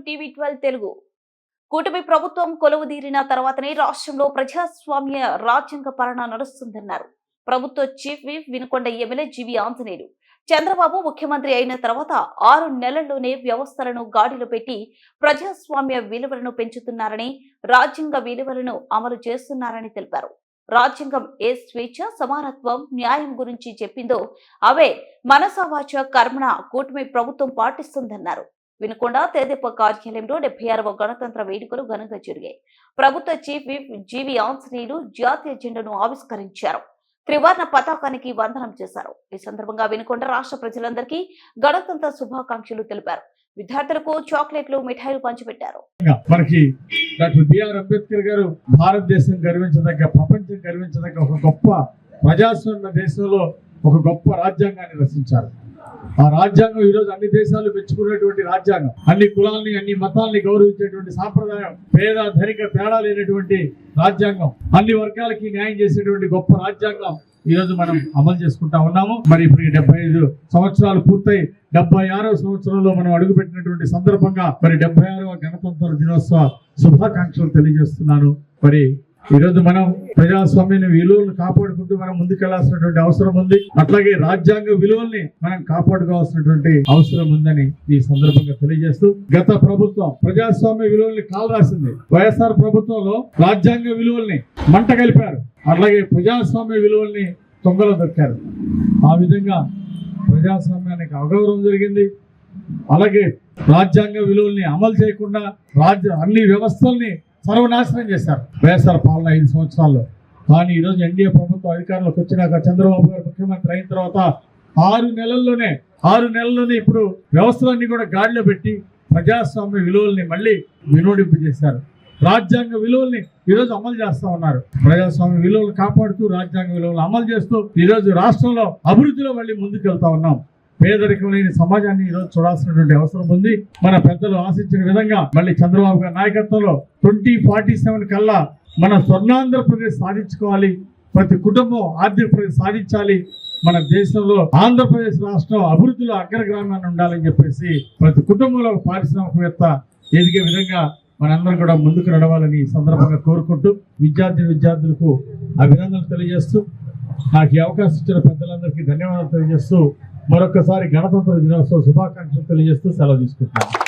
టీవీ12 తెలుగు కూటమి ప్రభుత్వం కొలువుదీరిన తర్వాతనే రాష్ట్రంలో ప్రజాస్వామ్య రాజ్యాంగ పాలన నడుస్తుందన్నారు ప్రభుత్వ చీఫ్ విప్ వినుకొండ ఎమ్మెల్యే జీవి ఆంజనేయులు. చంద్రబాబు ముఖ్యమంత్రి అయిన తర్వాత 6 నెలల్లోనే వ్యవస్థలను గాడిలో పెట్టి ప్రజాస్వామ్య విలువలను పెంచుతున్నారని, రాజ్యాంగ విలువలను అమలు చేస్తున్నారని తెలిపారు. రాజ్యాంగం ఏ స్వేచ్ఛ, సమానత్వం, న్యాయం గురించి చెప్పిందో అవే మనసావాచ కర్మణ కూటమి ప్రభుత్వం పాటిస్తుందన్నారు. వినుకొండ తెదేపా కార్యాలయంలో 76వ గణతంత్ర వేడుకలు ఘనంగా జరిగాయి. ప్రభుత్వ చీఫ్ విప్ జీవి ఆంజనేయులు జాతీయ జెండాను ఆవిష్కరించారు. త్రివర్ణ పతాకానికి వందనం చేశారు. ఈ సందర్భంగా వినుకొండ రాష్ట్ర ప్రజలందరికీ గణతంత్ర శుభాకాంక్షలు తెలిపారు. విద్యార్థులకు చాక్లెట్లు, మిఠాయిలు పంచిపెట్టారు. మనకి డాక్టర్ బిఆర్ అంబేద్కర్ గారు భారతదేశం గర్వించదగ్గ, ప్రపంచం గర్వించదగ్గ ఒక గొప్ప ప్రజాస్వామ్య దేశంలో ఒక గొప్ప రాజ్యాంగాన్ని రచించారు. ఆ రాజ్యాంగం ఈరోజు అన్ని దేశాలు మెచ్చుకున్నటువంటి రాజ్యాంగం, అన్ని కులాలని, అన్ని మతాలని గౌరవించేటువంటి సాంప్రదాయం, పేద ధనిక తేడా లేనటువంటి రాజ్యాంగం, అన్ని వర్గాలకి న్యాయం చేసేటువంటి గొప్ప రాజ్యాంగం ఈ రోజు మనం అమలు చేసుకుంటా ఉన్నాము. మరి ఇప్పుడు 75 సంవత్సరాలు పూర్తయి 76వ సంవత్సరంలో మనం అడుగుపెట్టినటువంటి సందర్భంగా మరి 76వ గణతంత్ర దినోత్సవ శుభాకాంక్షలు తెలియజేస్తున్నాను. మరి ఈ రోజు మనం ప్రజాస్వామ్య విలువలను కాపాడుకుంటూ మనం ముందుకెళ్లాల్సినటువంటి అవసరం ఉంది. అట్లాగే రాజ్యాంగ విలువల్ని మనం కాపాడుకోవాల్సినటువంటి అవసరం ఉందని ఈ సందర్భంగా తెలియజేస్తూ, గత ప్రభుత్వం ప్రజాస్వామ్య విలువల్ని కాలరాసింది. వైఎస్ఆర్ ప్రభుత్వంలో రాజ్యాంగ విలువల్ని మంట కలిపారు, అట్లాగే ప్రజాస్వామ్య విలువల్ని తొంగలో దొక్కారు. ఆ విధంగా ప్రజాస్వామ్యానికి అగౌరవం జరిగింది. అలాగే రాజ్యాంగ విలువల్ని అమలు చేయకుండా అన్ని వ్యవస్థల్ని సర్వనాశనం చేశారు వైఎస్ఆర్ పాలన 5 సంవత్సరాల్లో. కానీ ఈరోజు ఎన్డీఏ ప్రభుత్వం అధికారంలోకి వచ్చినాక, చంద్రబాబు గారు ముఖ్యమంత్రి అయిన తర్వాత 6 నెలల్లోనే ఇప్పుడు వ్యవస్థలన్నీ కూడా గాడిలో పెట్టి ప్రజాస్వామ్య విలువల్ని మళ్ళీ వినోడింపు చేశారు. రాజ్యాంగ విలువల్ని ఈరోజు అమలు చేస్తా ఉన్నారు. ప్రజాస్వామ్య విలువలు కాపాడుతూ రాజ్యాంగ విలువలు అమలు చేస్తూ ఈరోజు రాష్ట్రంలో అభివృద్ధిలో మళ్ళీ ముందుకెళ్తా ఉన్నాం. పేదరికం లేని సమాజాన్ని ఈరోజు చూడాల్సినటువంటి అవసరం ఉంది. మన పెద్దలు ఆశించిన విధంగా మళ్ళీ చంద్రబాబు గారి నాయకత్వంలో 2047 కల్లా మన స్వర్ణాంధ్రప్రదేశ్ సాధించుకోవాలి. ప్రతి కుటుంబం ఆర్థిక ప్రగతి సాధించాలి. మన దేశంలో ఆంధ్రప్రదేశ్ రాష్ట్రం అభివృద్ధిలో అగ్రగ్రామాన్ని ఉండాలని చెప్పేసి ప్రతి కుటుంబంలో పారిశ్రామికవేత్త ఎదిగే విధంగా మనందరం కూడా ముందుకు నడవాలని ఈ సందర్భంగా కోరుకుంటూ విద్యార్థులకు అభినందనలు తెలియజేస్తూ, నాకు ఈ అవకాశం ఇచ్చిన పెద్దలందరికీ ధన్యవాదాలు తెలియజేస్తూ, మరొకసారి గణతంత్ర దినోత్సవ శుభాకాంక్షలు తెలియజేస్తూ సెలవు తీసుకుంటున్నాను.